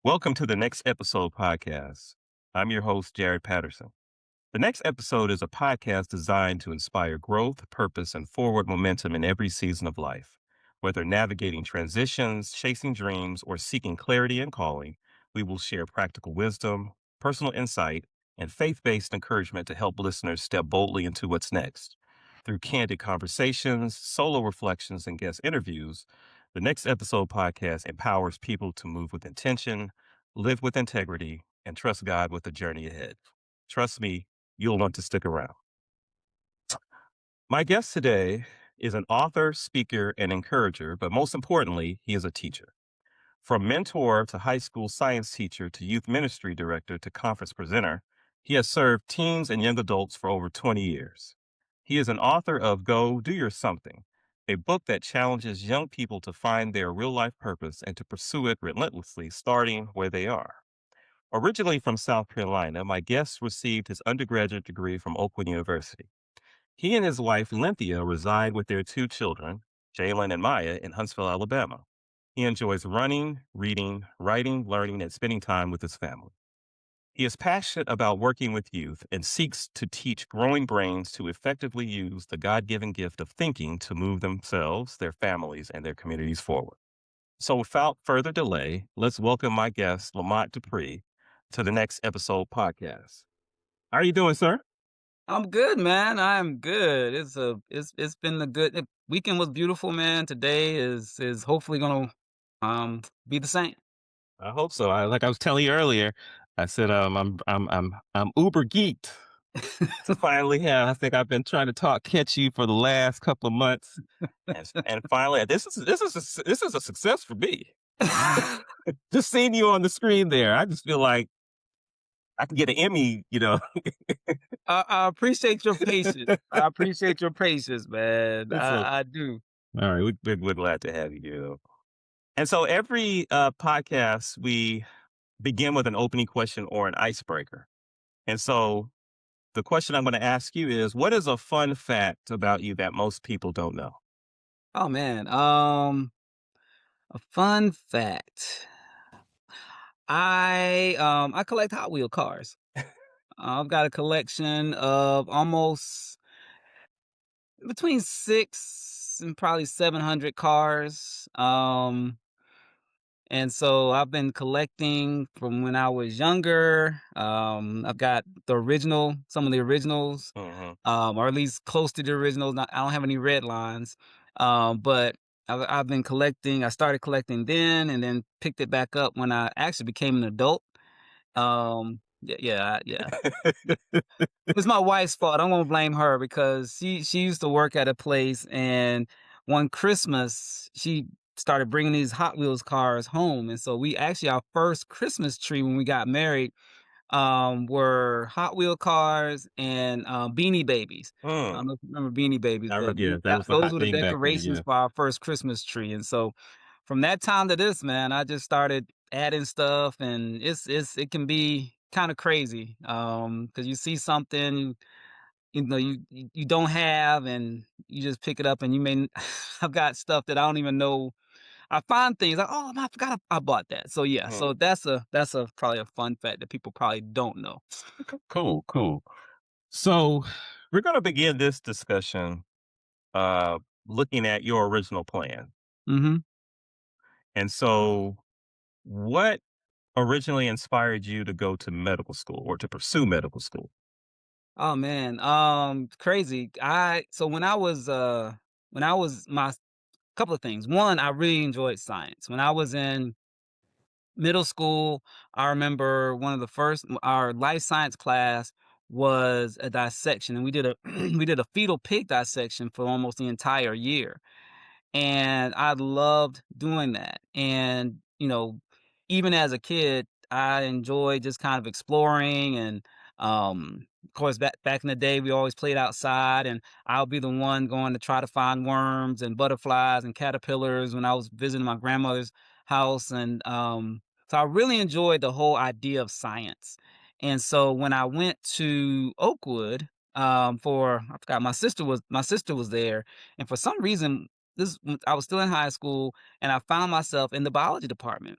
Welcome to the Next Episode podcast. I'm your host, Jared Patterson. The Next Episode is a podcast designed to inspire growth, purpose, and forward momentum in every season of life. Whether navigating transitions, chasing dreams, or seeking clarity and calling, we will share practical wisdom, personal insight, and faith based encouragement to help listeners step boldly into what's next. Through candid conversations, solo reflections, and guest interviews, the Next Episode podcast empowers people to move with intention, live with integrity, and trust God with the journey ahead. Trust me, you'll want to stick around. My guest today is an author, speaker, and encourager, but most importantly, he is a teacher. From mentor to high school science teacher to youth ministry director to conference presenter, he has served teens and young adults for over 20 years. He is an author of Go Do Your Something, a book that challenges young people to find their real life purpose and to pursue it relentlessly, starting where they are. Originally from South Carolina, my guest received his undergraduate degree from Oakwood University. He and his wife, Lynthia, reside with their two children, Jalen and Maya, in Huntsville, Alabama. He enjoys running, reading, writing, learning, and spending time with his family. He is passionate about working with youth and seeks to teach growing brains to effectively use the God given gift of thinking to move themselves, their families, and their communities forward. So, without further delay, let's welcome my guest, Lamont Dupree, to the Next Episode podcast. How are you doing, sir? I'm good, man. I'm good. It's been a good weekend was beautiful, man. Today is hopefully gonna be the same. I hope so. Like I was telling you earlier, I said I'm uber geeked to finally have. I think I've been trying to catch you for the last couple of months, and finally, this is a success for me. Just seeing you on the screen there, I just feel like I can get an Emmy. I appreciate your patience. I appreciate your patience, man. It's okay. I do. All right, we're glad to have you here, though. And so every podcast we begin with an opening question or an icebreaker. And so the question I'm going to ask you is, what is a fun fact about you that most people don't know? Oh man. A fun fact. I collect Hot Wheel cars. I've got a collection of almost between 6 and probably 700 cars. And so I've been collecting from when I was younger. I've got some of the originals, Hmm. or at least close to the originals. Not, I don't have any red lines, but I've been collecting. I started collecting then, and then picked it back up when I actually became an adult. Yeah. It's my wife's fault. I'm gonna blame her because she used to work at a place, and one Christmas she started bringing these Hot Wheels cars home, and so we actually our first Christmas tree when we got married were Hot Wheel cars and Beanie Babies. I don't Mm. know if you remember Beanie Babies, but Yeah, that was the those hot were the thing back then. decorations Yeah. for our first Christmas tree, and so from that time to this, man, I just started adding stuff, and it can be kind of crazy because you see something you don't have, and you just pick it up, and you may. I've got stuff that I don't even know. I find things like, oh, I forgot I bought that. So yeah, Mhm. so that's a probably a fun fact that people probably don't know. Cool, cool. So we're going to begin this discussion uh, looking at your original plan. Hmm. And so, what originally inspired you to go to medical school or to pursue medical school? Oh man, crazy. I so when I was my couple of things. One, I really enjoyed science. When I was in middle school, I remember one of the first our life science class was a dissection, and we did a we did a fetal pig dissection for almost the entire year. And I loved doing that. And, even as a kid, I enjoyed just kind of exploring and of course back in the day we always played outside, and I'll be the one going to try to find worms and butterflies and caterpillars when I was visiting my grandmother's house. And so I really enjoyed the whole idea of science. And so when I went to Oakwood, for I forgot my sister was there, and for some reason I was still in high school, and I found myself in the biology department.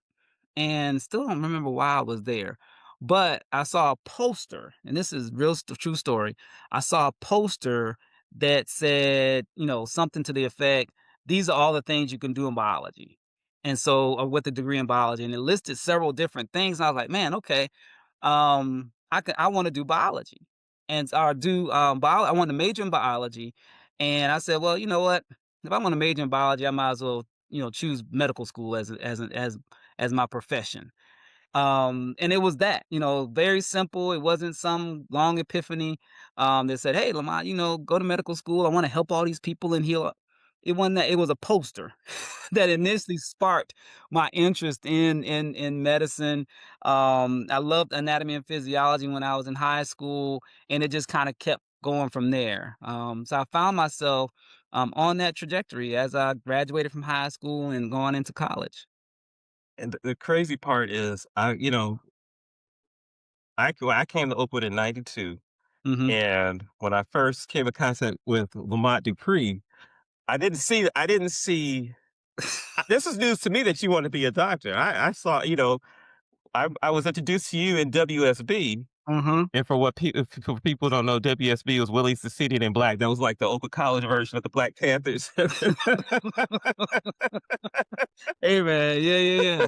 and still don't remember why I was there. But I saw a poster, and this is true story. I saw a poster that said, something to the effect, "These are all the things you can do in biology." And so, with a degree in biology, and it listed several different things. And I was like, "Man, okay, I want to do biology, and do I want to major in biology." And I said, "Well, you know what? If I want to major in biology, I might as well, choose medical school as my profession." And it was that, very simple. It wasn't some long epiphany that said, "Hey, Lamont, go to medical school. I want to help all these people and heal." It wasn't that. It was a poster that initially sparked my interest in medicine. I loved anatomy and physiology when I was in high school, and it just kind of kept going from there. So I found myself on that trajectory as I graduated from high school and going into college. And the crazy part is, I came to Oakwood in '92, Hmm. and when I first came in contact with Lamont Dupree, I didn't see this is news to me that you want to be a doctor. I saw, I was introduced to you in WSB, Hmm. and for people who don't know, WSB was Willie's Succeeding in Black. That was like the Oakwood College version of the Black Panthers. Hey man, yeah, yeah, yeah.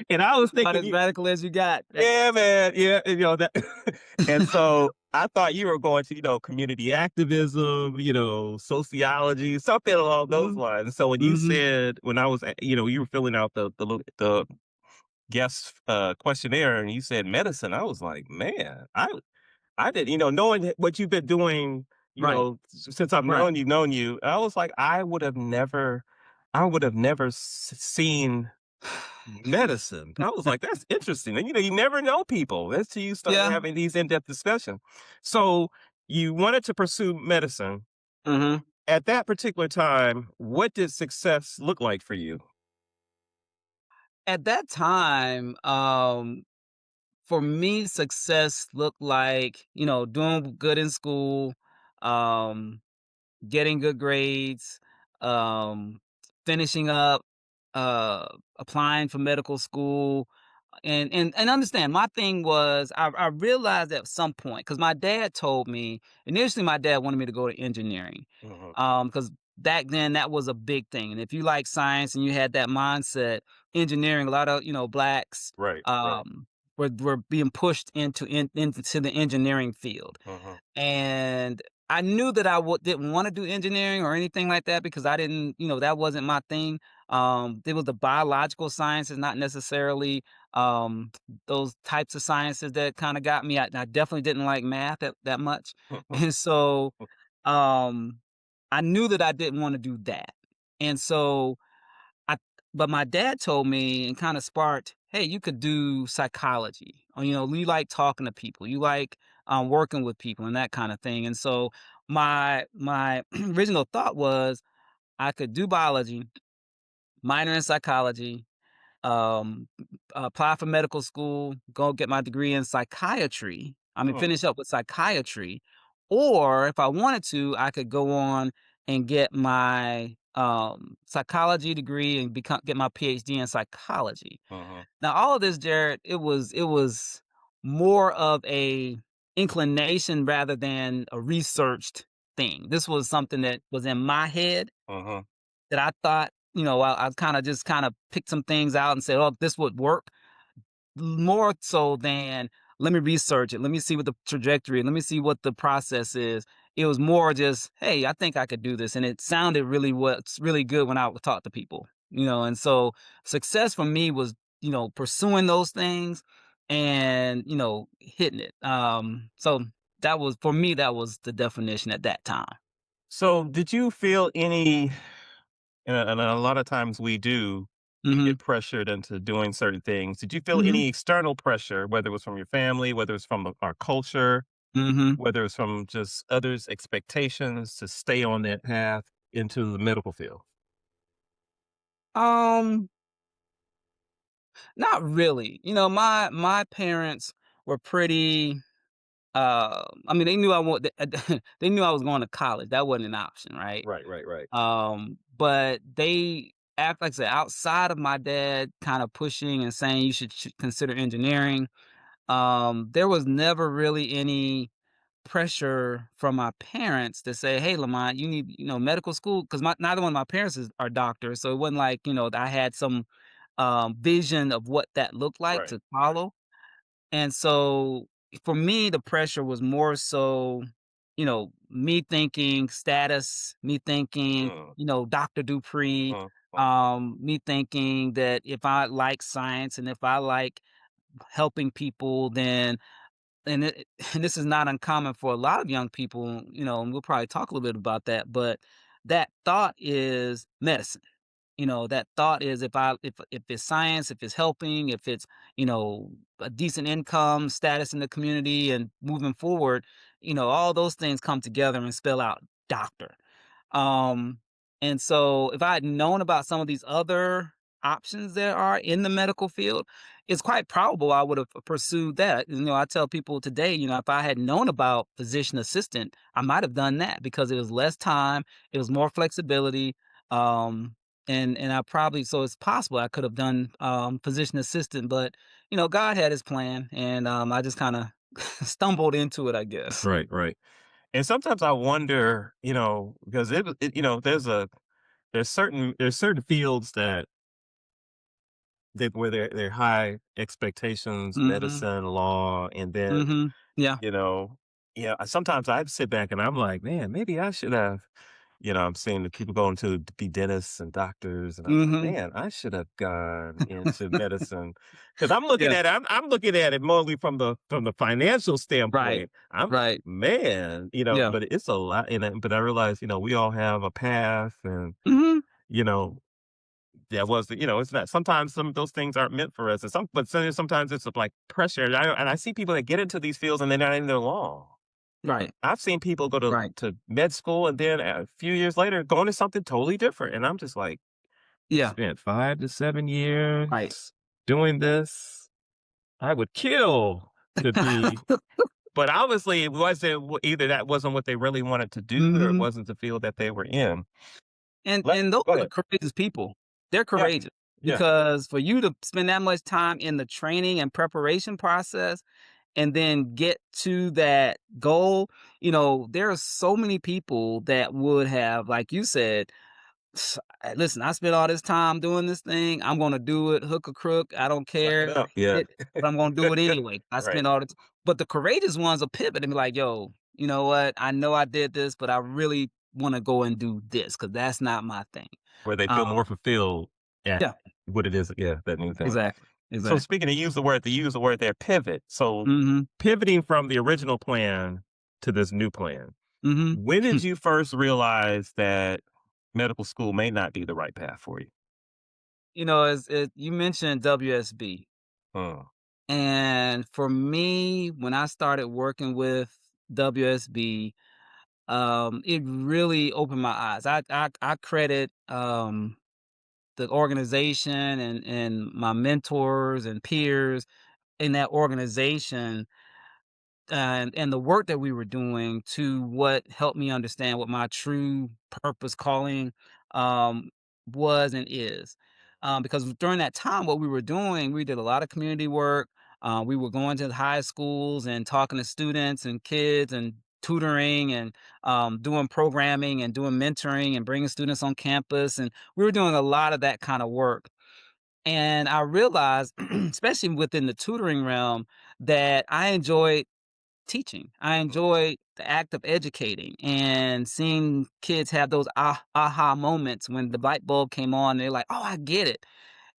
And I was About thinking as radical as you got. yeah, man. Yeah, that and so I thought you were going to, community activism, sociology, something along those Mhm, lines. So when you mhm. said when I was, you were filling out the guest questionnaire and you said medicine, I was like, man, I did, knowing what you've been doing, Right, since I've right. known you, I was like, I would have never seen medicine. I was like, "That's interesting," and, you never know people until you start Yeah. having these in-depth discussions. So, you wanted to pursue medicine. Mhm. At that particular time, what did success look like for you? At that time, for me, success looked like, doing good in school, um, getting good grades, um, finishing up, uh, applying for medical school. And understand, my thing was I realized at some point, because my dad told me initially, my dad wanted me to go to engineering, Mhm. because back then that was a big thing, and if you like science and you had that mindset, engineering, a lot of blacks Right, right. um were being pushed into the engineering field. Mhm, And I knew that didn't want to do engineering or anything like that, because I didn't, that wasn't my thing. It was the biological sciences, not necessarily um, those types of sciences that kind of got me. I definitely didn't like math that much. And so um, I knew that I didn't want to do that. And so I but my dad told me and kind of sparked, "Hey, you could do psychology. Or, you like talking to people. You like working with people and that kind of thing." And so my original thought was I could do biology, minor in psychology, um, apply for medical school, go get my degree in psychiatry. I mean, mm, finish up with psychiatry, or if I wanted to, I could go on and get my psychology degree and get my PhD in psychology. mhm, Now, all of this, Jared, it was more of a inclination rather than a researched thing. This was something that was in my head mhm. that I thought, I kind of picked some things out and said, "Oh, this would work." More so than, "Let me research it. Let me see what the trajectory. Let me see what the process is." It was more just, "Hey, I think I could do this," and it sounded really good when I would talk to people. And so success for me was, pursuing those things and hitting it. So that was for me. That was the definition at that time. So, did you feel any and a lot of times we Hmm. get pressured into doing certain things. Did you feel Hmm. any external pressure, whether it was from your family, whether it's from our culture, Hmm. whether it's from just others' expectations to stay on that path into the medical field? Um, Not really. My parents were pretty. I mean, they knew they knew I was going to college. That wasn't an option, right? Right, right, right. But they like I said, outside of my dad kind of pushing and saying you should consider engineering, there was never really any pressure from my parents to say, "Hey, Lamont, you need, medical school," because neither one of my parents are doctors, so it wasn't like I had some vision of what that looked like Right. to follow. And so for me, the pressure was more so, me thinking status, me thinking, Mm, Dr. Dupree, mhm, me thinking that if I like science and if I like helping people, then and it, and this is not uncommon for a lot of young people, and we'll probably talk a little bit about that, but that thought is medicine. That thought is if it's science, if it's helping, if it's, a decent income status in the community and moving forward, all those things come together and spell out doctor. Um, and so if I had known about some of these other options there are in the medical field, it's quite probable I would have pursued that. I tell people today, if I had known about physician assistant, I might have done that because it was less time, it was more flexibility. Um, and I probably, so it's possible I could have done physician assistant, but God had his plan, and I just kind of stumbled into it, I guess. right, right. And sometimes I wonder, because there's certain fields that where they're high expectations, Hmm. medicine, law, and then Yeah. you know, yeah. Sometimes I sit back and I'm like, man, maybe I should have. I'm seeing the people going to be dentists and doctors, and I'm like, Hmm. man, I should have gone into medicine because I'm looking Yeah. at it. I'm looking at it mostly from the financial Right. standpoint. I'm Right. man, Yeah. but it's a lot. But I realize, we all have a path, and Hmm. you know, it's not sometimes some of those things aren't meant for us, and sometimes it's like pressure. And I see people that get into these fields and they're not in there long. Right. I've seen people go to Right. med school and then a few years later go into something totally different, and I'm just like, "You Yeah. spent 5 to 7 Right. years doing this? I would kill to be." But obviously, it wasn't either that wasn't what they really wanted to do or it Hmm. wasn't the field that they were in. And those Go are ahead. courageous people. They're Yeah, courageous yeah. because for you to spend that much time in the training and preparation process and then get to that goal, there are so many people that would have, like you said, Listen, I spent all this time doing this thing. I'm gonna do it, hook or crook. I don't Suck it care. up. Yeah. It, but I'm gonna do it anyway. I Right. spent all the but the courageous ones will pivot and be like, yo, you know what? I know I did this, but I really want to go and do this because that's not my thing. Where they Um, feel more fulfilled at yeah, what it is, yeah, that new thing. exactly. So Exactly. speaking of use the word there, pivot. So Hmm. pivoting from the original plan to this new plan. Hmm. When did you first realize that medical school may not be the right path for you? As you mentioned WSB. Mm, And for me, when I started working with WSB, it really opened my eyes. I credit the organization and my mentors and peers in that organization and the work that we were doing to what helped me understand what my true purpose calling um, was and is. Because during that time, what we were doing, we did a lot of community work. We were going to the high schools and talking to students and kids and tutoring and doing programming and doing mentoring and bringing students on campus. And we were doing a lot of that kind of work. And I realized, especially within the tutoring realm, that I enjoyed teaching. I enjoy the act of educating and seeing kids have those aha moments when the light bulb came on. They're like, "Oh, I get it."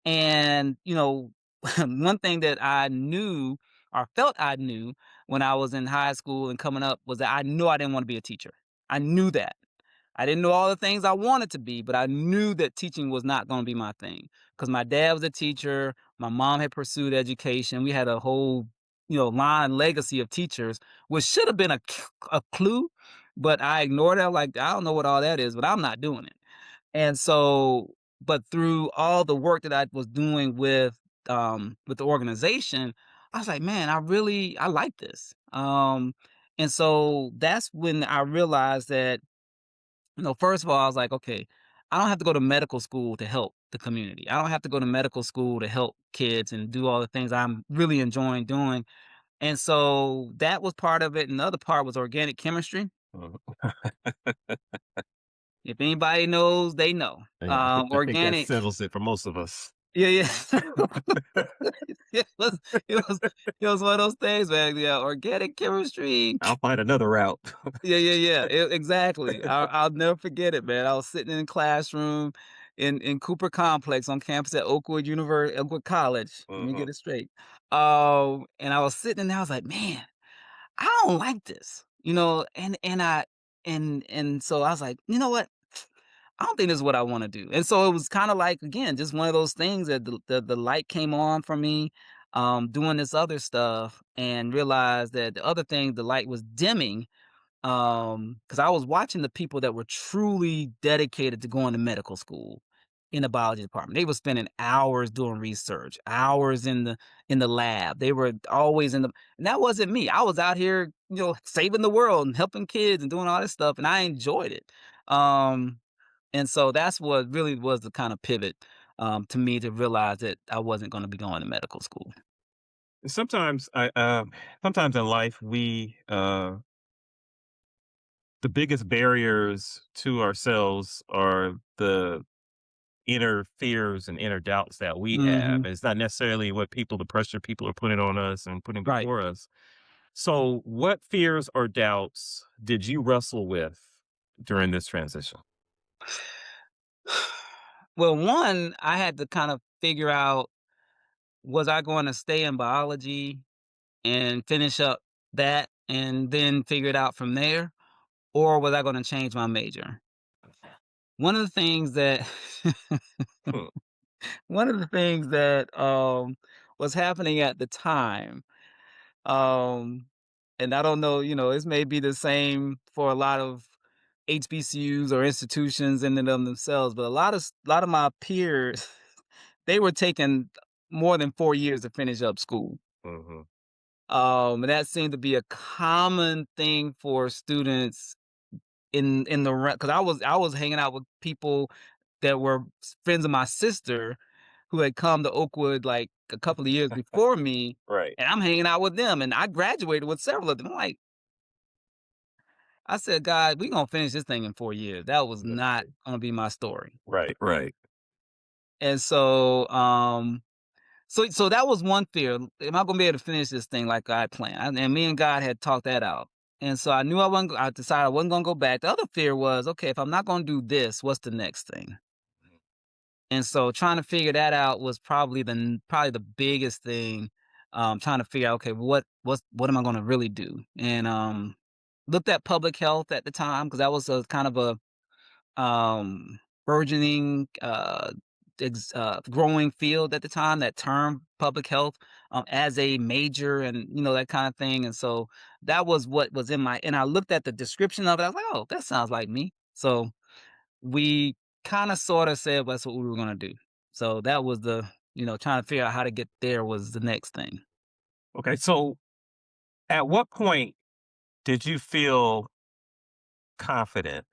And one thing that I knew or felt I knew when I was in high school and coming up was that I knew I didn't want to be a teacher. I knew that. I didn't know all the things I wanted to be, but I knew that teaching was not going to be my thing because my dad was a teacher. My mom had pursued education. We had a whole, line legacy of teachers, which should have been a clue, but I ignored it. I'm like, I don't know what all that is, but I'm not doing it. And so, but through all the work that I was doing with the organization, I was like, man, I like this. And so that's when I realized that, first of all, I was like, okay, I don't have to go to medical school to help. the community. I don't have to go to medical school to help kids and do all the things I'm really enjoying doing. And so that was part of it. And the other part was organic chemistry. Mhm. If anybody knows, they know. I think that Organic, settles it for most of us. yeah, yeah. it was, it was, it was one of those things, man. Yeah, organic chemistry. I'll find another route. Yeah, yeah, yeah. Exactly. I'll never forget it, man. I was sitting in a classroom in Cooper Complex on campus at Oakwood College. Let me get Mhm. it straight. And I was sitting there. I was like, man, I don't like this, and so I was like, you know what? I don't think this is what I want to do. And so it was kind of like again, just one of those things that the light came on for me, doing this other stuff, and realized that the other thing, the light was dimming, because I was watching the people that were truly dedicated to going to medical school in the biology department. They were spending hours doing research, hours in the lab. They were always and that wasn't me. I was out here, saving the world and helping kids and doing all this stuff, and I enjoyed it. Um, and so that's what really was the kind of pivot, to me, to realize that I wasn't going to be going to medical school. Sometimes sometimes in life the biggest barriers to ourselves are the inner fears and inner doubts that we have. Hmm. It's not necessarily the pressure people are putting on us and putting Right. before us. So, what fears or doubts did you wrestle with during this transition? Well, one, I had to kind of figure out, was I going to stay in biology and finish up that and then figure it out from there? Or was I going to change my major? One of the things that Hmm. one of the things that was happening at the time, um, and I don't know, this may be the same for a lot of HBCUs or institutions in and of themselves, but a lot of my peers, they were taking more than 4 years to finish up school. Mhm. And that seemed to be a common thing for students in the because I was hanging out with people that were friends of my sister who had come to Oakwood like a couple of years before me, Right. and I'm hanging out with them, and I graduated with several of them. I'm like, I said, "God, we gonna finish this thing in 4 years." That was not Right. gonna be my story. Right. Right. And so that was one fear. Am I gonna be able to finish this thing like I planned? And me and God had talked that out. And so I knew I decided I wasn't gonna go back. The other fear was, okay, if I'm not gonna do this, what's the next thing? And so trying to figure that out was probably the biggest thing. Trying to figure out, okay, what am I gonna really do? And looked at public health at the time because that was a kind of a burgeoning, growing field at the time, that term public health, as a major, and that kind of thing. And so that was what was in my, and I looked at the description of it. I was like, oh, that sounds like me. So we kind of sort of said that's what we were going to do. So that was trying to figure out how to get there was the next thing. Okay. So, at what point did you feel confident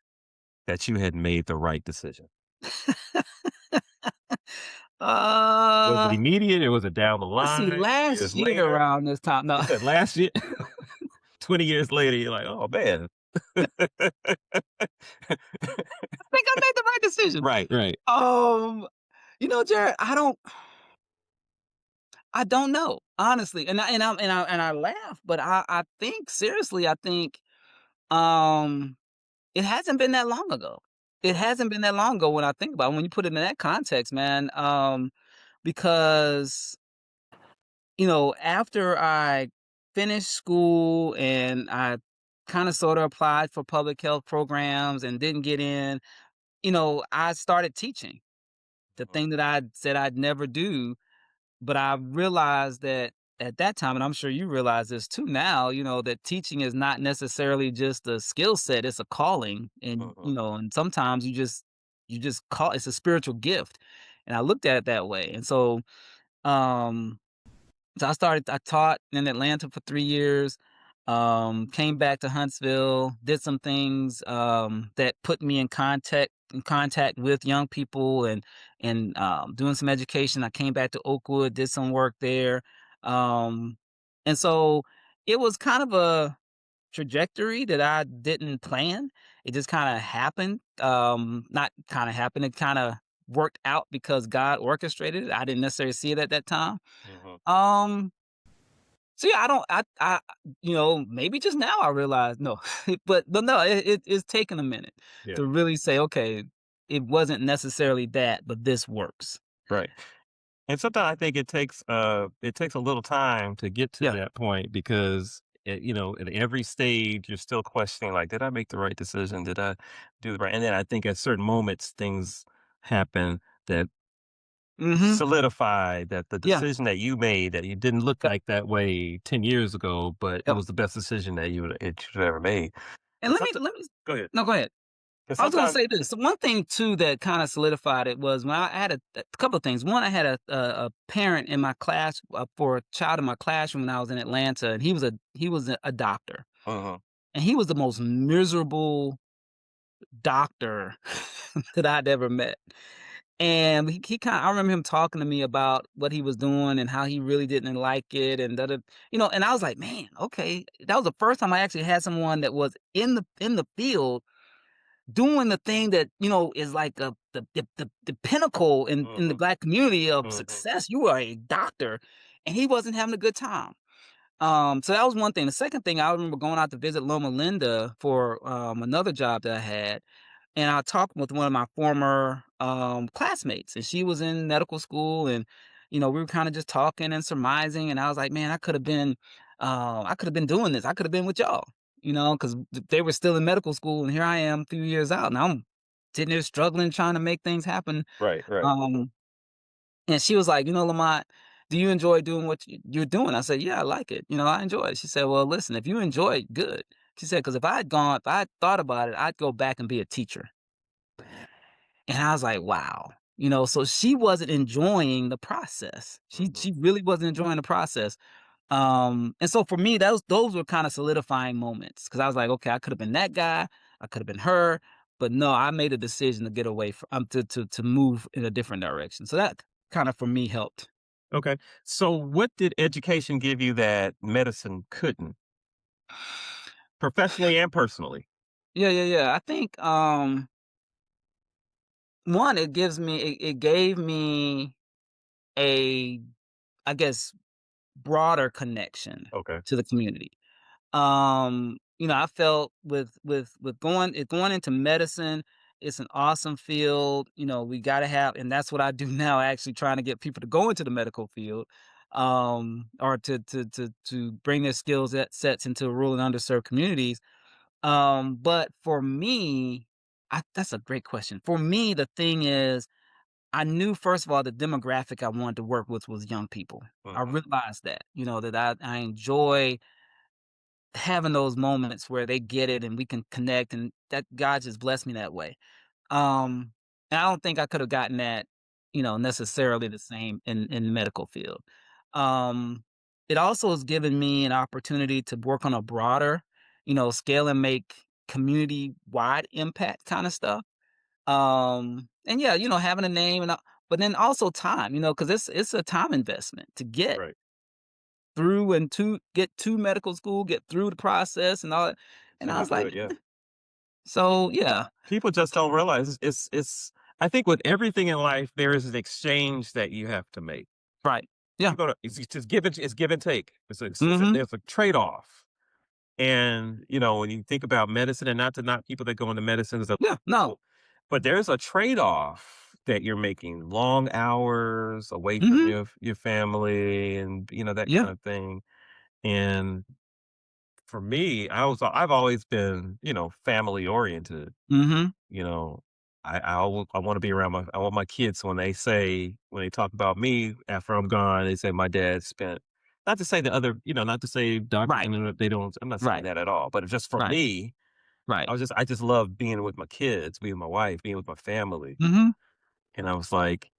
that you had made the right decision? Was it uh, immediate or was it down the let's see, line, last years year later? around this time, no, You said last year? 20 years later, you're like, "Oh, man." I think I made the right decision. Right, right. Um, Jared, I don't know, honestly, and I laugh, but I think seriously, I think, um, it hasn't been that long ago. It hasn't been that long ago when I think about it, when you put it in that context, man, because, after I finished school and I kinda sorta applied for public health programs and didn't get in, I started teaching, the Mhm, thing that I said I'd never do. But I realized that at that time, and I'm sure you realize this too now, that teaching is not necessarily just a skill set, it's a calling. And, mhm. and sometimes you just call it's a spiritual gift. And I looked at it that way. And um I taught in Atlanta for 3 years, came back to Huntsville, did some things that put me in context in contact with young people and doing some education. I came back to Oakwood, did some work there, um, and so it was kind of a trajectory that I didn't plan. It just kinda happened, not kinda happened, it kinda worked out because God orchestrated it. I didn't necessarily see it at that time. Mhm. Um, so yeah, I don't I maybe just now I realized no, but no, it's taken a minute Yeah. to really say, "Okay, it wasn't necessarily that, but this works." Right. And sometimes I think it takes a little time to get to Yeah. that point because at every stage you're still questioning like, did I make the right decision? Did I do the right? And then I think at certain moments things happen that Mhm. solidify that the Yeah. decision that you made that you didn't look Yep. like that way 10 years ago, but it Yep. was the best decision that you've ever made. And And let me go ahead. no, go ahead. And I was gonna sometimes, say this. One thing too that kinda solidified it was when I had a couple of things. One, I had a parent in my class, for a child in my classroom when I was in Atlanta, and he was a doctor, uh-huh, and he was the most miserable doctor that I'd ever met. And he kinda I remember him talking to me about what he was doing and how he really didn't like it and da and I was like, "Man, okay." That was the first time I actually had someone that was in the field doing the thing that, is like the pinnacle in the mhm, Black community of mhm, success. You are a doctor, and he wasn't having a good time. So that was one thing. The second thing, I remember going out to visit Loma Linda for, another job that I had, and I talked with one of my former, classmates, and she was in medical school, and, we were kinda just talking and surmising, and I was like, "Man, I could have been doing this. I could have been with y'all," because they were still in medical school, and here I am a few years out, and I'm sitting there struggling, trying to make things happen. right, right. And she was like, Lamont, do you enjoy doing what you're doing?" I said, "Yeah, I like it. I enjoy it." She said, "Well, listen, if you enjoy it, good." She said, "Because if I had thought about it, I'd go back and be a teacher." And I was like, wow. So she wasn't enjoying the process. She Mhm. she really wasn't enjoying the process. And so for me, those were kind of solidifying moments because I was like, okay, I could have been that guy, I could have been her, but no, I made a decision to get away from to move in a different direction. So that kind of for me helped. Okay. So what did education give you that medicine couldn't, professionally and personally? Yeah, yeah, yeah. I think one, it gave me a, I guess, broader connection Okay. to the community. I felt with going into medicine, it's an awesome field. We gotta have, and that's what I do now, actually trying to get people to go into the medical field, or to bring their sets into rural and underserved communities. But for me, that's a great question. For me, the thing is, I knew first of all the demographic I wanted to work with was young people. I Mhm. realized that, that I enjoy having those moments where they get it and we can connect, and that God just blessed me that way. And I don't think I could have gotten that, necessarily the same in the medical field. Um, it also has given me an opportunity to work on a broader, scale and make community wide impact kind of stuff. And yeah, having a name but then also time, because it's a time investment to get Right. through and to get to medical school, get through the process and all that. And To I get was like, through it, yeah. so yeah, People just don't realize it's I think with everything in life, there is an exchange that you have to make. right. Yeah. You gotta it's just give and take. Mhm. There's a trade-off. And, when you think about medicine and not to knock people that go into medicine, there's a lot Yeah. of No. people, but there's a trade-off that you're making, long hours away from Mhm. your family and, that Yeah. kind of thing. And for me, I've always been, family oriented. Mhm. You know, I want to be around I want my kids when they talk about me after I'm gone, they say my dad spent, not to say the other, not to say doctors Right. and they don't, I'm not saying Right. that at all, but just for Right. me, Right. I just love being with my kids, being with my wife, being with my family. Mhm. And I was like,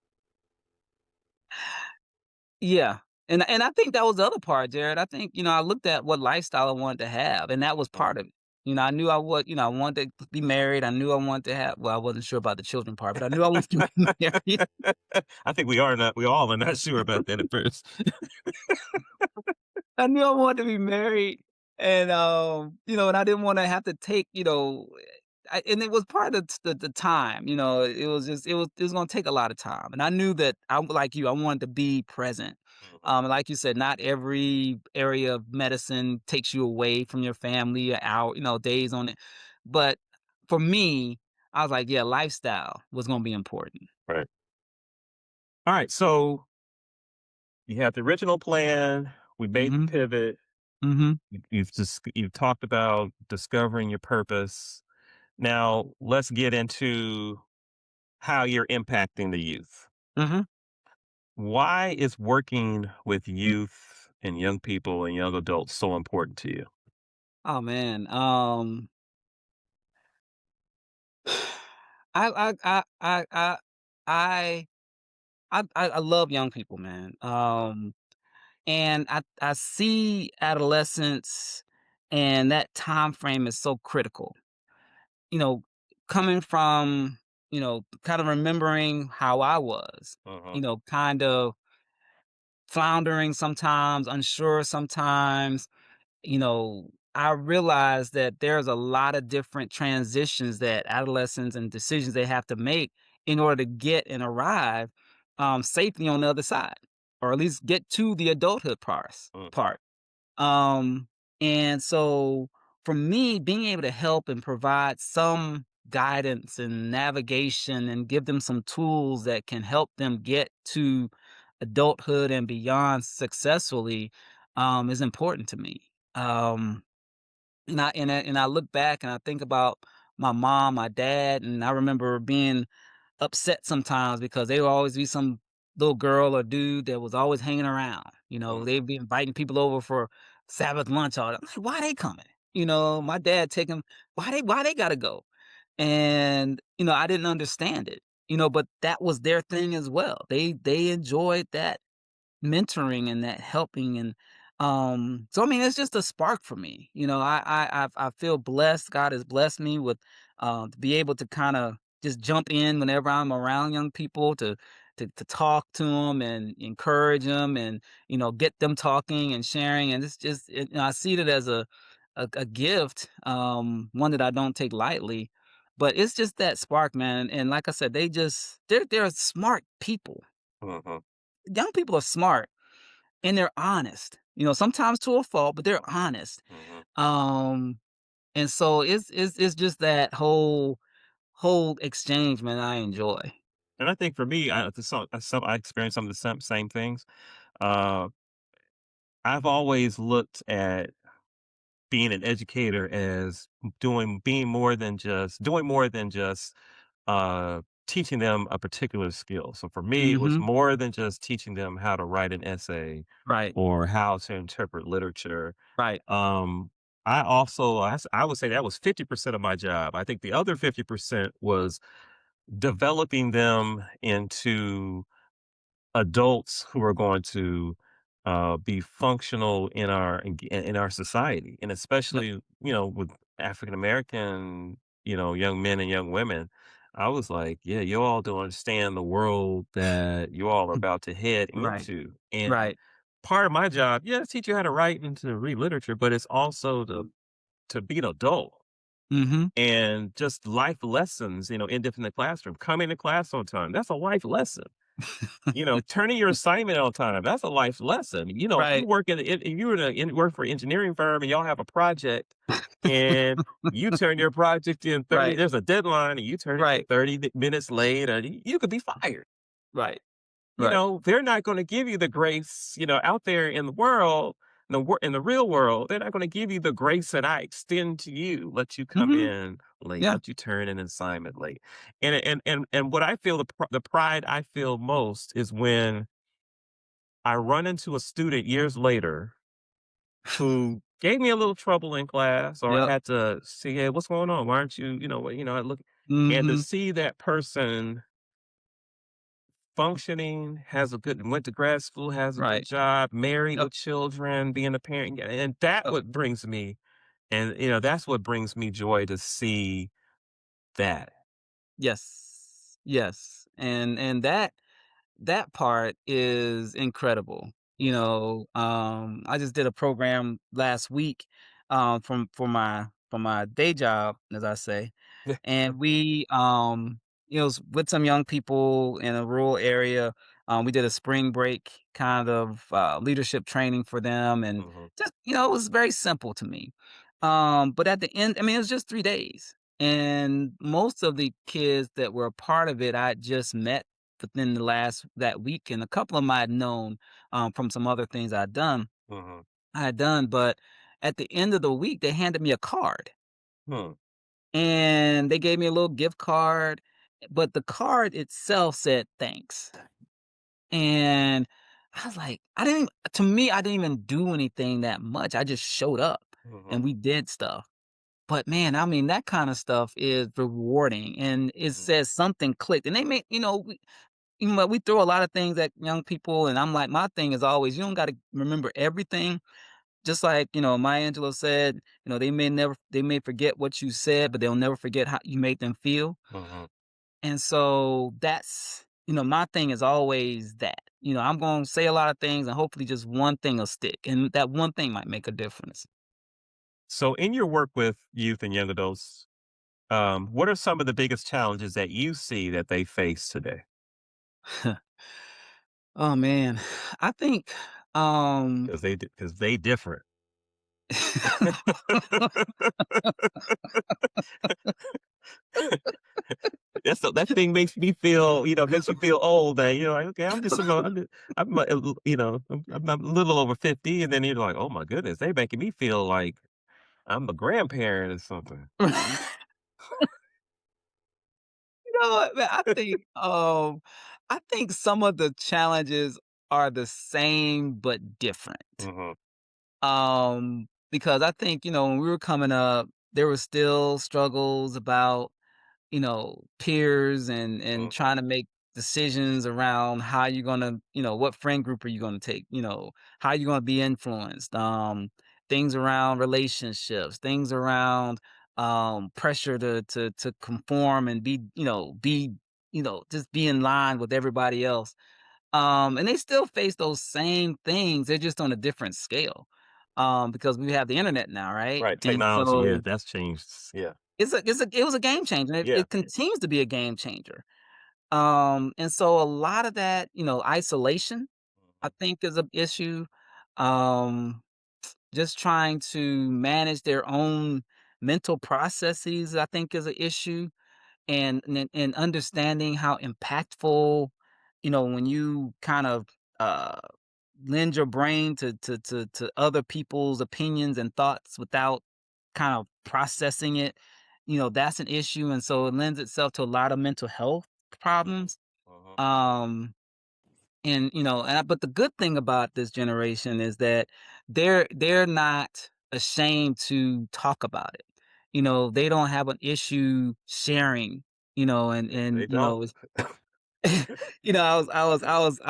Yeah. And I think that was the other part, Jared. I think, I looked at what lifestyle I wanted to have, and that was "Mm, part of it. I knew I would, I wanted to be married. I knew I wanted to have, well, I wasn't sure about the children part, but I knew I wanted to be married. I think we all are not sure about that at first. I knew I wanted to be married, and, and I didn't wanna have to take, and it was part of the time, it was just it was gonna take a lot of time, and I knew that like you, I wanted to be present. Mhm. Like you said, not every area of medicine takes you away from your family, an hour, days on it, but for me, I was like, yeah, lifestyle was gonna be important. Right. All right. So you have the original plan. We made the Mhm, pivot. mhm, You've talked about discovering your purpose. Now let's get into how you're impacting the youth. mhm. Why is working with youth and young people and young adults so important to you? Oh, man, I I I I I I I love young people, man. And I see adolescence, and that time frame is so critical. You know, coming from, kind of remembering how I was, Uh-huh. kind of floundering sometimes, unsure sometimes, I realize that there's a lot of different transitions that adolescents and decisions they have to make in order to get and arrive safely on the other side, or at least get to the adulthood Mhm. part. Um, and so for me, being able to help and provide some guidance and navigation and give them some tools that can help them get to adulthood and beyond successfully is important to me. And I look back and I think about my mom, my dad, and I remember being upset sometimes because there would always be some little girl or dude that was always hanging around. Mhm. They'd be inviting people over for Sabbath lunch. All that. I'm like, why they coming? My dad take them. Why they gotta go? And I didn't understand it. But that was their thing as well. They enjoyed that mentoring and that helping, and so I mean it's just a spark for me. I feel blessed. God has blessed me with to be able to kind of just jump in whenever I'm around young people to talk to them and encourage them, and get them talking and sharing, and it's just I see it as a gift, one that I don't take lightly, but it's just that spark, man. And like I said, they're smart people. Mhm. Young people are smart and they're honest, sometimes to a fault, but they're honest. Mhm. Um, and so it's just that whole exchange, man, I enjoy. And I think for me, I experienced some of the same things. Uh, I've always looked at being an educator as doing more than just teaching them a particular skill. So for me, it was Mhm. more than just teaching them how to write an essay Right. or how to interpret literature. Right. Um, I would say that was 50% of my job. I think the other 50% was developing them into adults who are going to be functional in our society, and Yep. especially with African American young men and young women. I was like, yeah, you all don't understand the world that you all are about to head Right. into, and Right. part of my job, yeah, is teach you how to write and to read literature, but it's also to be an adult Mhm. and just life lessons, in different classroom. Coming to class on time, that's a life lesson. Turning your assignment on time, that's a life lesson. If you Right. work if you're work for an engineering firm and y'all have a project and you turn your project in 30, Right. there's a deadline and you turn it in Right. 30 minutes late, and you could be fired. Right. Right. They're not going to give you the grace, out there in the world, in the real world, they're not going to give you the grace that I extend to you. Let you come Mhm. in late, Yeah. let you turn an assignment late. And what I feel the pride I feel most is when I run into a student years later who gave me a little trouble in class, or I Yep. had to see, hey, what's going on? Why aren't you, I look, and to Mhm. see that person functioning, went to grad school, has a good Right. job, married Yep. with children, being a parent, and that Yep. what brings me. And, that's what brings me joy to see that. Yes. Yes. And that part is incredible. I just did a program last week from my day job, as I say, and we with some young people in a rural area. We did a spring break kind of leadership training for them, and Mhm, just it was very simple to me. But at the end, I mean, it was just 3 days, and most of the kids that were a part of it, I just met within the last that week, and a couple of them I'd known from some other things mhm, I had done. But at the end of the week, they handed me a card hmm, and they gave me a little gift card, but the card itself said thanks. And I was like, to me, I didn't even do anything that much. I just showed up mhm, and we did stuff. But man, I mean, that kind of stuff is rewarding and it mhm, says something clicked. And they make, we throw a lot of things at young people. And I'm like, my thing is always, you don't got to remember everything. Just like, Maya Angelou said, they may forget what you said, but they'll never forget how you made them feel. mhm. And so my thing is always that. I'm going to say a lot of things and hopefully just one thing will stick. And that one thing might make a difference. So in your work with youth and young adults, what are some of the biggest challenges that you see that they face today? Oh man. I think um Because they different. That thing makes you feel old. That like, okay, I'm a little over 50, and then you're like, oh my goodness, they making me feel like I'm a grandparent or something. what, man, I think some of the challenges are the same but different. Hmm. Because I think, when we were coming up, there were still struggles about, peers and Hmm. trying to make decisions around how you're gonna, what friend group are you gonna take, how you're gonna be influenced, things around relationships, things around pressure to conform and just be in line with everybody else. And they still face those same things. They're just on a different scale. Because we have the internet now, right? Right, And technology, yeah, so that's changed. Yeah, it was a game changer. And yeah. it continues to be a game changer. And so a lot of that, isolation, I think is an issue. Um, just trying to manage their own mental processes, I think is an issue. And understanding how impactful, when you kind of uh lend your brain to other people's opinions and thoughts without kind of processing it, that's an issue. And so it lends itself to a lot of mental health Mhm, problems. mhm, Um, but the good thing about this generation is that they're not ashamed to talk about it. They don't have an issue sharing, they and don't. I was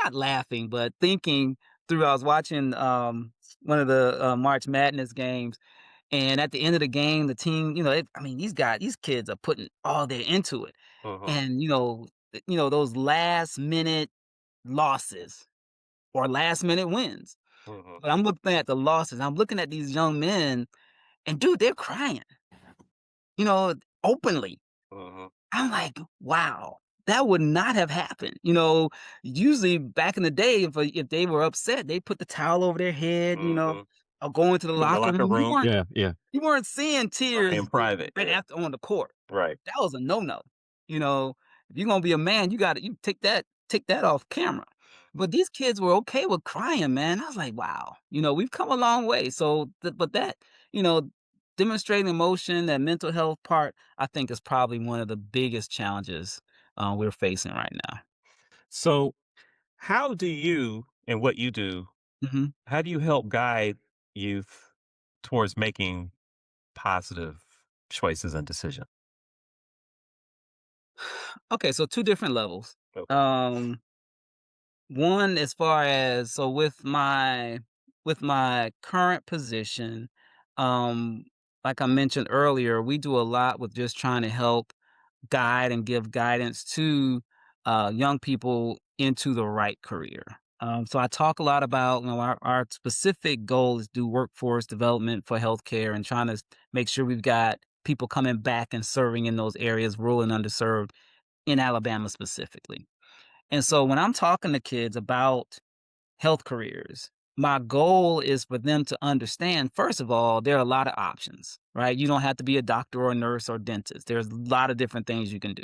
not laughing, but thinking through. I was watching one of the March Madness games, and at the end of the game, the team, I mean, these kids are putting all their into it, Mhm, and those last minute losses or last minute wins. mhm, But I'm looking at the losses. I'm looking at these young men, and dude, they're crying, openly. mhm, I'm like, wow, that would not have happened. Usually back in the day, if they were upset, they put the towel over their head, mhm. or go into the In the locker locker room. You room, weren't yeah, yeah, you weren't seeing right, in tears private, right yeah, after on the court. right. That was a no-no. You know, if you're gonna be a man, you take that off camera. But these kids were okay with crying, man. I was like, wow, we've come a long way. So, but that, you know, demonstrating emotion, that mental health part, I think is probably one of the biggest challenges we're facing right now. So, how do you and what you do, Mhm. how do you help guide youth towards making positive choices and decisions? Okay, so two different levels. Okay. Um, One, as far as so with with my current position, um, like I mentioned earlier, we do a lot with just trying to help guide and give guidance to young people into the right career. So I talk a lot about, our specific goal is do workforce development for healthcare and trying to make sure we've got people coming back and serving in those areas, rural and underserved in Alabama specifically. And so when I'm talking to kids about health careers, my goal is for them to understand, first of all, there are a lot of options, right? You don't have to be a doctor or a nurse or dentist. There's a lot of different things you can do.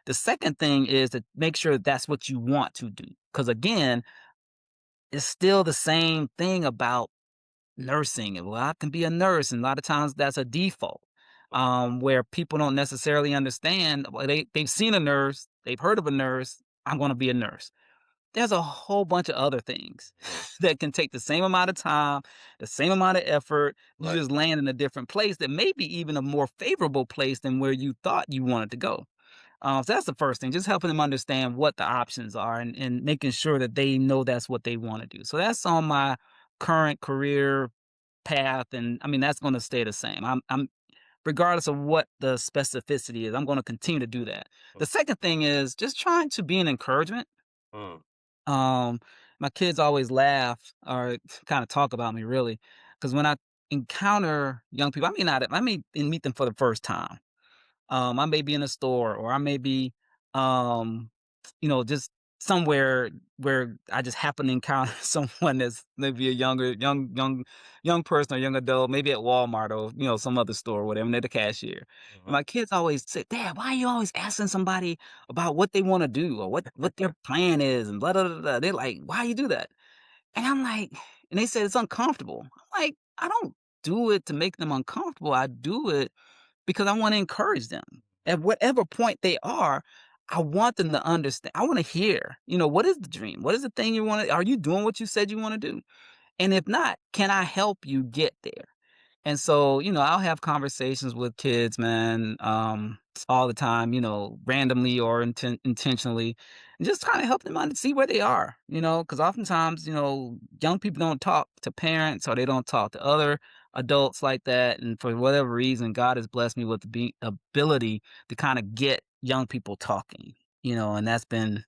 The second thing is to make sure that's what you want to do. Because again, it's still the same thing about nursing. Well, I can be a nurse, and a lot of times that's a default, where people don't necessarily understand. Well, they've seen a nurse, they've heard of a nurse. I'm going to be a nurse. There's a whole bunch of other things Mm. that can take the same amount of time, the same amount of effort. You Right. just land in a different place that may be even a more favorable place than where you thought you wanted to go. So that's the first thing, just helping them understand what the options are and making sure that they know that's what they want to do. So that's on my current career path. And I mean, that's going to stay the same. I'm regardless of what the specificity is, I'm going to continue to do that. Mm. The second thing is just trying to be an encouragement. Mm. um, my kids always laugh or kind of talk about me really, because when I encounter young people, I may meet them for the first time. I may be in a store or I may be, um, just somewhere where I just happen to encounter someone that's maybe a young person or young adult, maybe at Walmart or some other store or whatever. And they're the cashier. And Mhm. my kids always say, "Dad, why are you always asking somebody about what they want to do or what their plan is?" And blah blah blah. Blah." They're like, "Why you do that?" And I'm like, and they said it's uncomfortable. I'm like, I don't do it to make them uncomfortable. I do it because I want to encourage them at whatever point they are. I want them to understand. I want to hear, what is the dream? What is the thing you want to, are you doing what you said you want to do? And if not, can I help you get there? And so, I'll have conversations with kids, man, all the time, randomly or intentionally, and just kind of help them see where they are, because oftentimes, young people don't talk to parents or they don't talk to other adults like that. And for whatever reason, God has blessed me with the ability to kind of get young people talking, and that's been,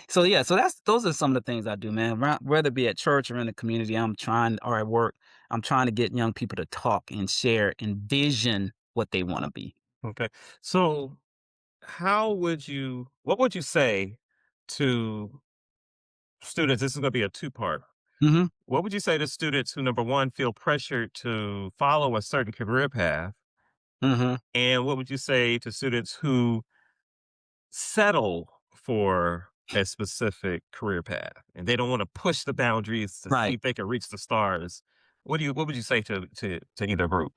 so yeah, so those are some of the things I do, man. Whether it be at church or in the community, or at work, I'm trying to get young people to talk and share and vision what they want to be. Okay. So, what would you say to students? This is going to be a two-part. Hmm. What would you say to students who, number one, feel pressured to follow a certain career path? Hmm. And what would you say to students who settle for a specific career path and they don't want to push the boundaries to see Right. if they can reach the stars? What would you say to either group?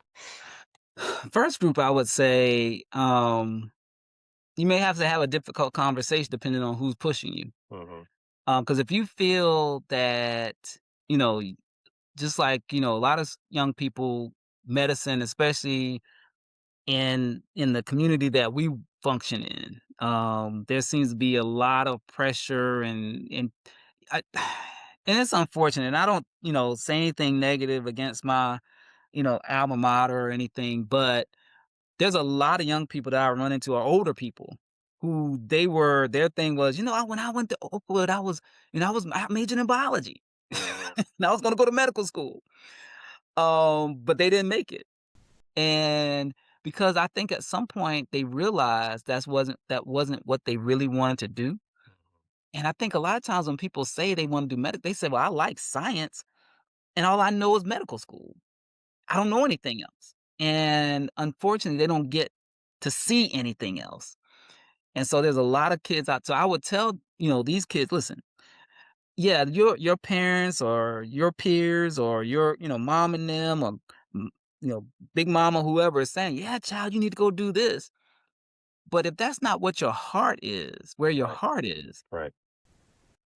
First group, I would say, you may have to have a difficult conversation depending on who's pushing you. Mhm. Because if you feel that, you know, just like a lot of young people, medicine, especially in the community that we function in. There seems to be a lot of pressure and I, and it's unfortunate. And I don't, say anything negative against my, alma mater or anything, but there's a lot of young people that I run into are older people who their thing was, when I went to Oakwood, I majored in biology. Mhm. And I was gonna go to medical school. But they didn't make it. And because I think at some point they realized that wasn't what they really wanted to do. And I think a lot of times when people say they want to do they say, "Well, I like science, and all I know is medical school. I don't know anything else." And unfortunately, they don't get to see anything else. And so there's a lot of kids out. So I would tell, these kids, listen, yeah, your parents or your peers or your, mom and them or mm, big mama, whoever is saying, "Yeah, child, you need to go do this." But if that's not what your heart is, where your Right. heart is, Right.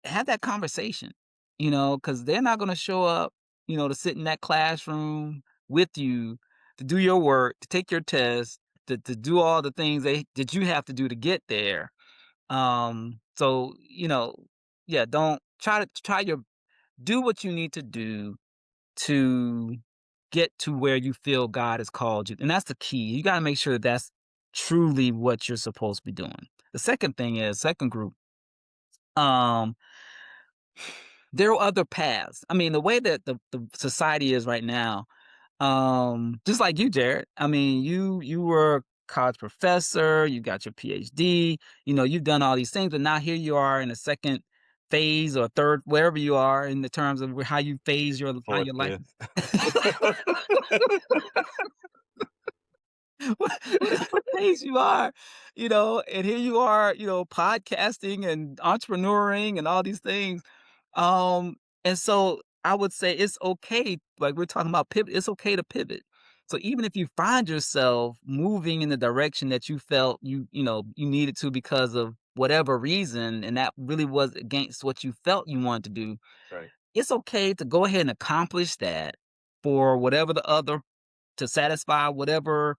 have that conversation, because they're not going to show up, to sit in that classroom with you, to do your work, to take your test, to do all the things that you have to do to get there. So, yeah, don't try your do what you need to do to get to where you feel God has called you. And that's the key. You got to make sure that that's truly what you're supposed to be doing. The second thing is, second group, um, there are other paths. I mean, the way that the society is right now, just like you, Jared. I mean, you were a college professor, you got your PhD, you've done all these things, but now here you are in a second phase or third, wherever you are in the terms of how you phase how Fourth, your life. fifth. Whatever phase you are, and here you are, podcasting and entrepreneuring and all these things. Um, and so I would say it's okay, like we're talking about pivot, it's okay to pivot. So even if you find yourself moving in the direction that you felt you needed to because of whatever reason, and that really was against what you felt you wanted to do, Right. it's okay to go ahead and accomplish that for whatever the other to satisfy whatever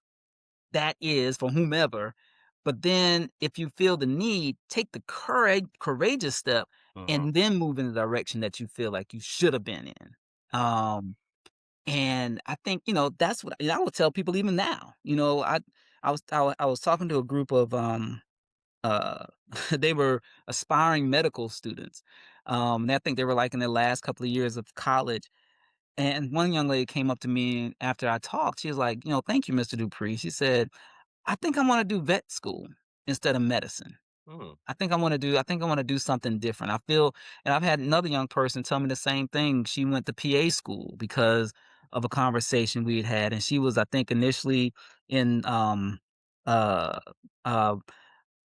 that is for whomever. But then if you feel the need, take the courageous step Mhm. and then move in the direction that you feel like you should have been in. And I think, that's what I would tell people even now. I was talking to a group of uh they were aspiring medical students. And I think they were like in their last couple of years of college. And one young lady came up to me after I talked. She was like, thank you, Mr. Dupree. She said, I think I wanna do vet school instead of medicine. Mm. I think I wanna do something different. I feel and I've had another young person tell me the same thing. She went to PA school because of a conversation we had had, and she was, I think, initially in, uh, uh,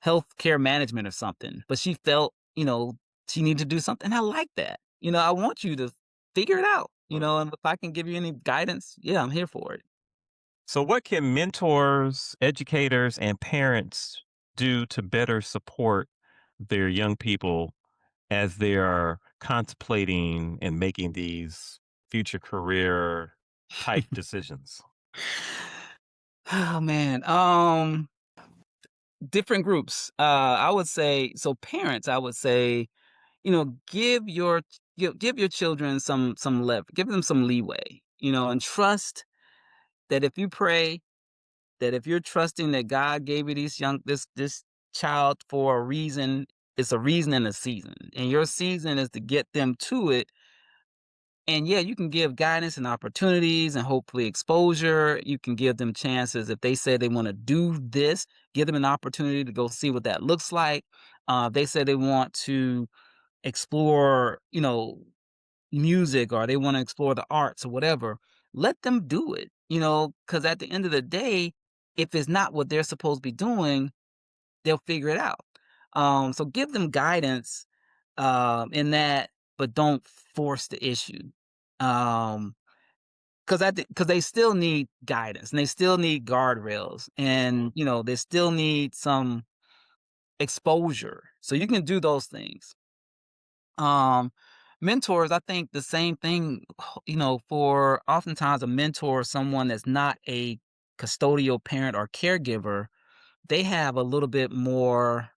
healthcare management or something, but she felt, she needed to do something. I like that. I want you to figure it out, Mm. and if I can give you any guidance, yeah, I'm here for it. So, what can mentors, educators, and parents do to better support their young people as they are contemplating and making these future career type decisions? Oh man. Different groups. I would say so parents, I would say, give your children give them some leeway, and trust that if you pray, that if you're trusting that God gave you this child for a reason, it's a reason and a season. And your season is to get them to it. And yeah, you can give guidance and opportunities and hopefully exposure. You can give them chances. If they say they want to do this, give them an opportunity to go see what that looks like. They say they want to explore, music, or they want to explore the arts or whatever. Let them do it, because at the end of the day, if it's not what they're supposed to be doing, they'll figure it out. So give them guidance in that, but don't force the issue. Um, because they still need guidance and they still need guardrails, Mhm. and they still need some exposure. So you can do those things. Um, Mentors, I think the same thing. For oftentimes a mentor, someone that's not a custodial parent or caregiver, they have a little bit more.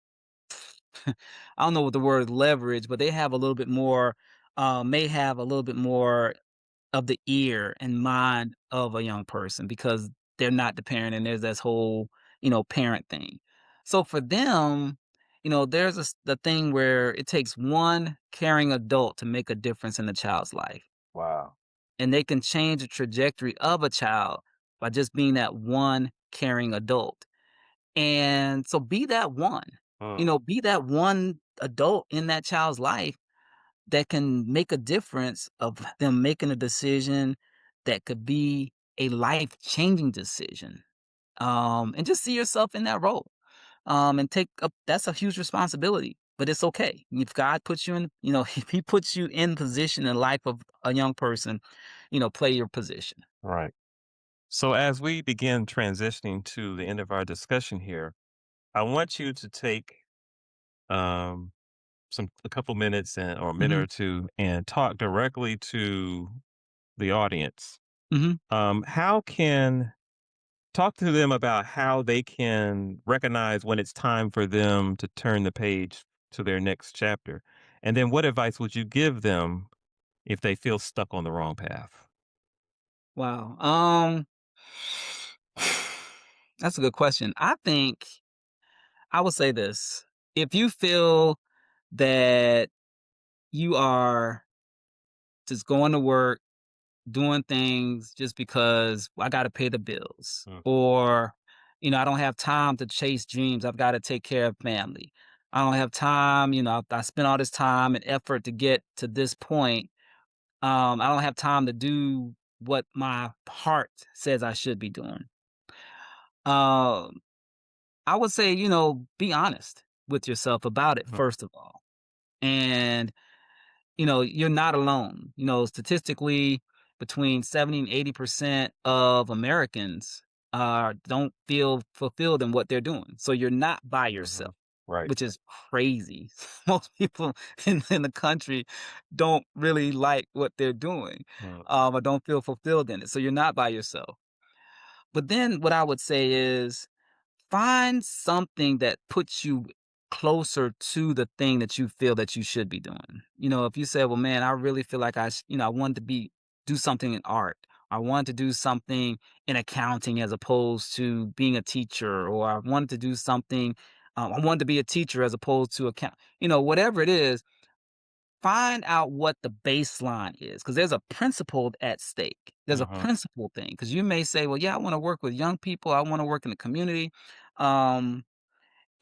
I don't know what the word leverage, but they have a little bit more, may have a little bit more of the ear and mind of a young person because they're not the parent and there's this whole, parent thing. So for them, there's the thing where it takes one caring adult to make a difference in a child's life. Wow. And they can change the trajectory of a child by just being that one caring adult. And so be that one, Mm. be that one adult in that child's life that can make a difference of them making a decision that could be a life-changing decision. And just see yourself in that role. And take up that's a huge responsibility, but it's okay. If God puts you in, if he puts you in position in life of a young person, play your position. Right. So, as we begin transitioning to the end of our discussion here, I want you to take um, a couple minutes or a minute Mhm, or two and talk directly to the audience. mhm. How can talk to them about how they can recognize when it's time for them to turn the page to their next chapter, and then what advice would you give them if they feel stuck on the wrong path? Wow. That's a good question. I think I would say this. If you feel that you are just going to work, doing things just because I got to pay the bills, Mm, or, I don't have time to chase dreams. I've got to take care of family. I don't have time. I spent all this time and effort to get to this point. I don't have time to do what my heart says I should be doing. Um, I would say, be honest with yourself about it, mhm, first of all. And, you're not alone. Statistically, between 70 and 80% of Americans don't feel fulfilled in what they're doing. So you're not by yourself, mhm. Right. which is crazy. Most people in the country don't really like what they're doing, Mm, or don't feel fulfilled in it. So you're not by yourself. But then what I would say is, find something that puts you closer to the thing that you feel that you should be doing. If you say, "Well, man, I really feel like I wanted to do something in art. I wanted to do something in accounting as opposed to being a teacher, or I wanted to do something. I wanted to be a teacher as opposed to account. Whatever it is, find out what the baseline is, because there's a principle at stake. There's a mhm, principle thing, because you may say, well, yeah, I want to work with young people. I want to work in the community. Um,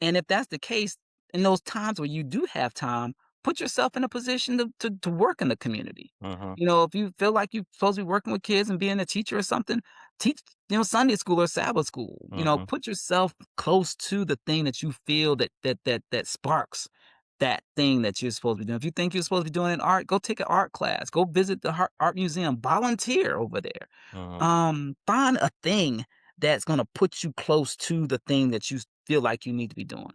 and if that's the case, in those times where you do have time, put yourself in a position to work in the community. mhm, If you feel like you're supposed to be working with kids and being a teacher or something, teach, Sunday school or Sabbath school. mhm, Put yourself close to the thing that you feel that sparks that thing that you're supposed to be doing. If you think you're supposed to be doing an art, go take an art class. Go visit the art museum. Volunteer over there. mhm. Find a thing that's gonna put you close to the thing that you feel like you need to be doing.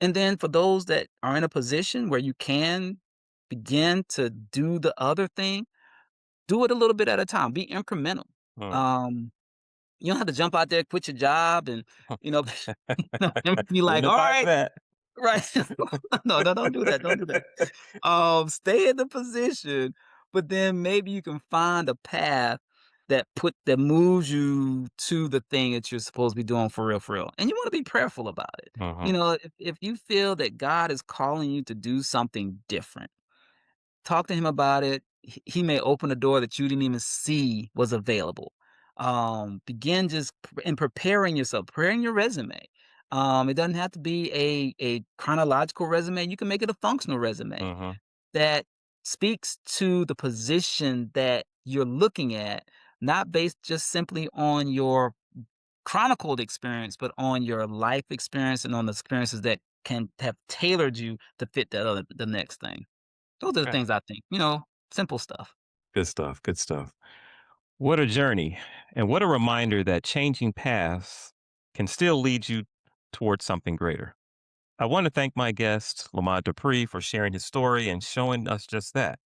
And then for those that are in a position where you can begin to do the other thing, do it a little bit at a time. Be incremental. Mm. Um, you don't have to jump out there, quit your job, and you know, be like, Wouldn't all advise right, that. right. No, no, don't do that. Don't do that. Stay in the position, but then maybe you can find a path that moves you to the thing that you're supposed to be doing for real. And you want to be prayerful about it. Mhm, If you feel that God is calling you to do something different, talk to him about it. He may open a door that you didn't even see was available. Begin just in preparing yourself, preparing your resume. It doesn't have to be a chronological resume. You can make it a functional resume mhm, that speaks to the position that you're looking at, not based just simply on your chronicled experience, but on your life experience and on the experiences that can have tailored you to fit the next thing. Those are the okay. things I think, simple stuff. Good stuff, good stuff. What a journey, and what a reminder that changing paths can still lead you towards something greater. I want to thank my guest, Lamont Dupree, for sharing his story and showing us just that.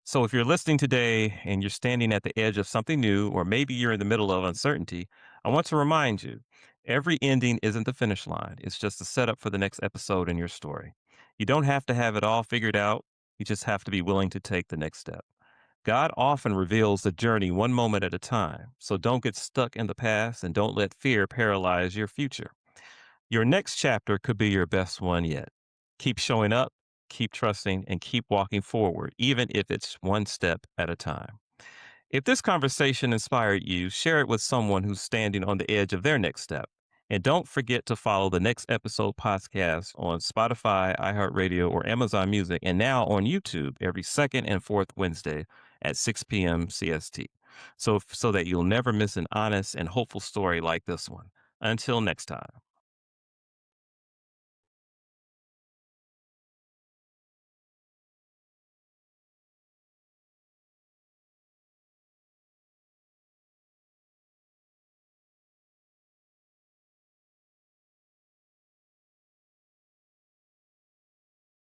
So, if you're listening today and you're standing at the edge of something new, or maybe you're in the middle of uncertainty, I want to remind you every ending isn't the finish line. It's just a setup for the next episode in your story. You don't have to have it all figured out, you just have to be willing to take the next step. God often reveals the journey one moment at a time. So, don't get stuck in the past and don't let fear paralyze your future. Your next chapter could be your best one yet. Keep showing up, keep trusting, and keep walking forward, even if it's one step at a time. If this conversation inspired you, share it with someone who's standing on the edge of their next step. And don't forget to follow the next episode podcast on Spotify, iHeartRadio, or Amazon Music, and now on YouTube every second and fourth Wednesday at 6 p.m. CST. So that you'll never miss an honest and hopeful story like this one. Until next time.